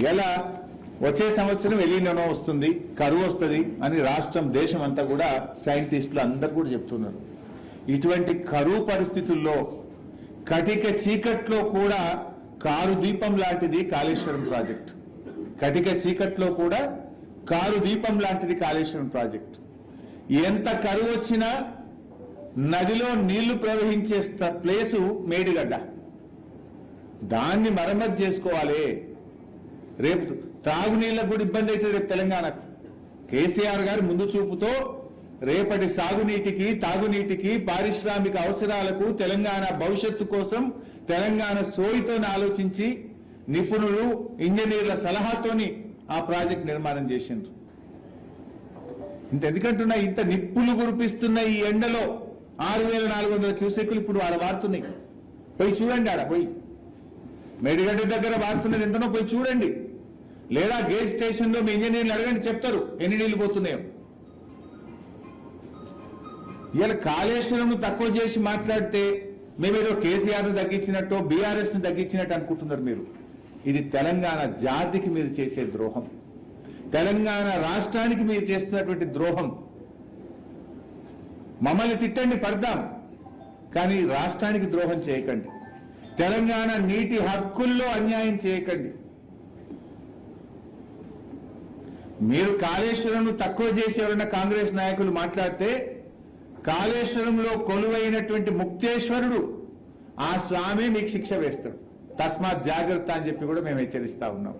ఇలా వచ్చే సంవత్సరం ఎలినో వస్తుంది, కరువు వస్తుంది అని రాష్ట్రం దేశం అంతా కూడా సైంటిస్టులు అందరూ కూడా చెప్తున్నారు. ఇటువంటి కరువు పరిస్థితుల్లో కటిక చీకట్లో కూడా కారు దీపం లాంటిది కాళేశ్వరం ప్రాజెక్టు. కటిక చీకట్లో కూడా కారు దీపం లాంటిది కాళేశ్వరం ప్రాజెక్టు. ఎంత కరువు వచ్చినా నదిలో నీళ్లు ప్రవహించే ప్లేసు మేడిగడ్డ. దాన్ని మరమ్మతు చేసుకోవాలి. రేపు తాగునీళ్లకు కూడా ఇబ్బంది అవుతుంది రేపు తెలంగాణకు. కేసీఆర్ గారు ముందు చూపుతో రేపటి సాగునీటికి, తాగునీటికి, పారిశ్రామిక అవసరాలకు, తెలంగాణ భవిష్యత్తు కోసం తెలంగాణ సోయితో ఆలోచించి నిపుణులు, ఇంజనీర్ల సలహాతోని ఆ ప్రాజెక్ట్ నిర్మాణం చేసిండ్రు. ఎందుకంటున్నా ఇంత నిప్పులు కురిపిస్తున్న ఈ ఎండలో 6,400 క్యూసెక్కులు ఇప్పుడు ఆడ వారుతున్నాయి. పోయి చూడండి, ఆడ పోయి మేడిగడ్డ దగ్గర వారుతున్నది ఎంతనో పోయి చూడండి. లేదా గేజ్ స్టేషన్ లో మీ ఇంజనీర్లు అడగండి, చెప్తారు ఎన్ని నీళ్లు పోతున్నాయో. ఇలా కాళేశ్వరం తక్కువ చేసి మాట్లాడితే మేమేదో కేసీఆర్ ను తగ్గించినట్టు, బీఆర్ఎస్ ను తగ్గించినట్టు అనుకుంటున్నారు మీరు. ఇది తెలంగాణ జాతికి మీరు చేసే ద్రోహం, తెలంగాణ రాష్ట్రానికి మీరు చేస్తున్నటువంటి ద్రోహం. మమ్మల్ని తిట్టండి, పడదాం, కానీ రాష్ట్రానికి ద్రోహం చేయకండి. తెలంగాణ నీటి హక్కుల్లో అన్యాయం చేయకండి. మీరు కాళేశ్వరంను తక్కువ చేసి ఎవరైనా కాంగ్రెస్ నాయకులు మాట్లాడితే కాళేశ్వరంలో కొలువైనటువంటి ముక్తేశ్వరుడు ఆ స్వామి మీకు శిక్ష వేస్తాడు. తస్మాత్ జాగ్రత్త అని చెప్పి కూడా మేము హెచ్చరిస్తా ఉన్నాం.